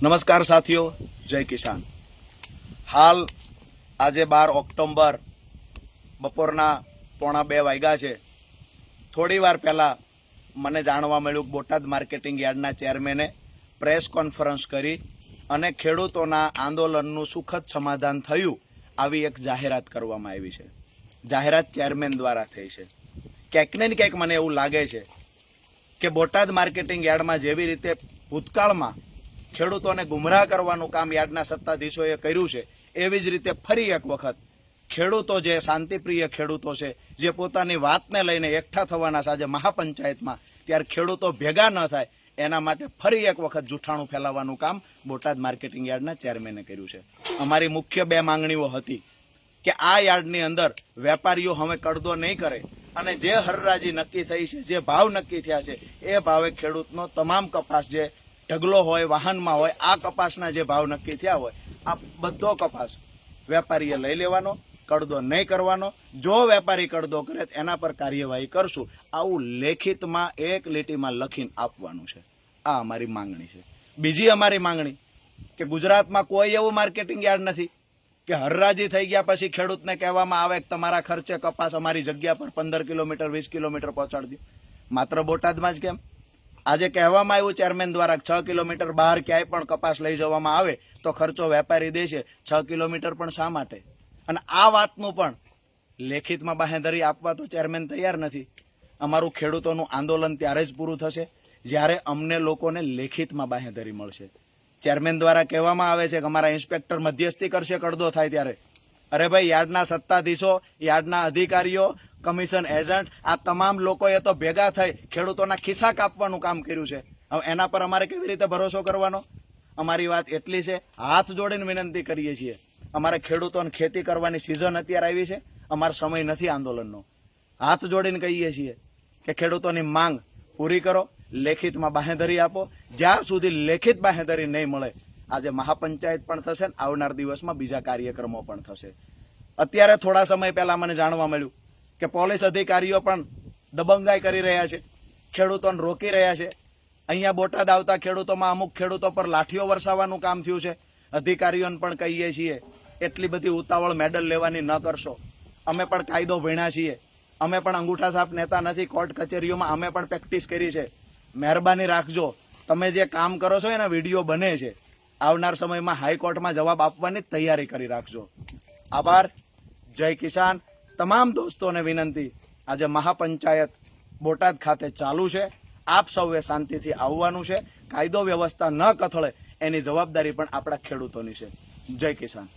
નમસ્કાર સાથીઓ, જય કિસાન। હાલ આજે 12 ઓક્ટોબર બપોરના 1:45 વાગ્યા છે। થોડી વાર પહેલા મને જાણવા મળ્યું બોટાદ માર્કેટિંગ યાર્ડના ચેરમેને પ્રેસ કોન્ફરન્સ કરી અને ખેડૂતોના આંદોલનનું સુખદ સમાધાન થયું આવી એક જાહેરાત કરવામાં આવી છે। જાહેરાત ચેરમેન દ્વારા થઈ છે। ક્યાંક ને ક્યાંક મને એવું લાગે છે કે બોટાદ માર્કેટિંગ યાર્ડમાં જેવી રીતે ભૂતકાળમાં ખેડૂતોને ગુમરાહ કરવાનું કામ યાર્ડના સત્તાધીશોએ કર્યું છે, એવી જ રીતે ફરી એક વખત ખેડૂતો જે શાંતિપ્રિય ખેડૂતો છે, જે પોતાની વાતને લઈને એકઠા થવાના છે આજે મહાપંચાયતમાં, ત્યારે ખેડૂતો ભેગા ન થાય એના માટે ફરી એક વખત જૂઠાણું ફેલાવવાનું કામ બોટાદ માર્કેટિંગ યાર્ડના ચેરમેને કર્યું છે। અમારી મુખ્ય 2 માંગણીઓ હતી કે આ યાર્ડની અંદર વેપારીઓ હવે કડદો નહીં કરે અને જે હરરાજી નક્કી થઈ છે, જે ભાવ નક્કી થયા છે, એ ભાવે ખેડૂતનો તમામ કપાસ જે ઢગલો હોય, વાહનમાં હોય, આ કપાસના જે ભાવ નક્કી થયા હોય, આ બધો કપાસ વેપારીએ લઈ લેવાનો, કડદો નહીં કરવાનો। જો વેપારી કડદો કરે એના પર કાર્યવાહી કરશું, આવું લેખિતમાં એક લીટીમાં લખીને આપવાનું છે। આ અમારી માંગણી છે। બીજી અમારી માંગણી કે ગુજરાતમાં કોઈ એવું માર્કેટિંગ યાર્ડ નથી કે હરરાજી થઈ ગયા પછી ખેડૂતને કહેવામાં આવે કે તમારા ખર્ચે કપાસ અમારી જગ્યા પર 15 કિલોમીટર 20 કિલોમીટર પહોંચાડી દો। માત્ર બોટાદમાં જ કેમ? આજે કહેવામાં આવ્યું ચેરમેન દ્વારા 6 કિલોમીટર બહાર ક્યાંય પણ કપાસ લઈ જવામાં આવે તો ખર્ચો વેપારી દેશે, 6 કિલોમીટર પણ શા માટે? અને આ વાતનું પણ લેખિતમાં બાહેંધરી આપવા તો ચેરમેન તૈયાર નથી। અમારું ખેડૂતોનું આંદોલન ત્યારે જ પૂરું થશે જ્યારે અમને લોકોને લેખિતમાં બાહેંધરી મળશે। ચેરમેન દ્વારા કહેવામાં આવે છે કે અમારા ઇન્સ્પેક્ટર મધ્યસ્થી કરશે કડદો થાય ત્યારે। અરે ભાઈ, યાર્ડના સત્તાધીશો, યાર્ડના અધિકારીઓ, કમિશન એજન્ટ, આ તમામ લોકોએ તો ભેગા થઈ ખેડૂતોના ખિસ્સા કાપવાનું કામ કર્યું છે। હવે એના પર અમારે કેવી રીતે ભરોસો કરવાનો? અમારી વાત એટલી છે, હાથ જોડીને વિનંતી કરીએ છીએ, અમારે ખેડૂતોને ખેતી કરવાની સિઝન અત્યારે આવી છે, અમારો સમય નથી આંદોલનનો। હાથ જોડીને કહીએ છીએ કે ખેડૂતોની માંગ પૂરી કરો, લેખિતમાં બાહેંધરી આપો। જ્યાં સુધી લેખિત બાહેંધરી નહીં મળે, આજે મહાપંચાયત પણ થશે ને આવનાર દિવસમાં બીજા કાર્યક્રમો પણ થશે। અત્યારે થોડા સમય પહેલા મને જાણવા મળ્યું કે પોલીસ અધિકારીઓ પણ દબંગાઈ કરી રહ્યા છે, ખેડૂતોને રોકી રહ્યા છે। અહીંયા બોટાદ આવતા ખેડૂતોમાં અમુક ખેડૂતો પર લાઠીઓ વરસાવવાનું કામ થયું છે। અધિકારીઓને પણ કહીએ છીએ એટલી બધી ઉતાવળ મેડલ લેવાની ન કરશો। અમે પણ કાયદો ભણ્યા છીએ, અમે પણ અંગૂઠા છાપ નેતા નથી, કોર્ટ કચેરીઓમાં અમે પણ પ્રેક્ટિસ કરી છે। મહેરબાની રાખજો, તમે જે કામ કરો છો એના વિડીયો બને છે, આવનાર સમયમાં હાઈકોર્ટમાં જવાબ આપવાની તૈયારી કરી રાખજો। આભાર, જય કિસાન। તમામ દોસ્તોને વિનંતી, આજે મહાપંચાયત બોટાદ ખાતે ચાલુ છે, આપ સૌએ શાંતિથી આવવાનું છે। કાયદો વ્યવસ્થા ન કથળે એની જવાબદારી પણ આપણા ખેડૂતોની છે। જય કિસાન।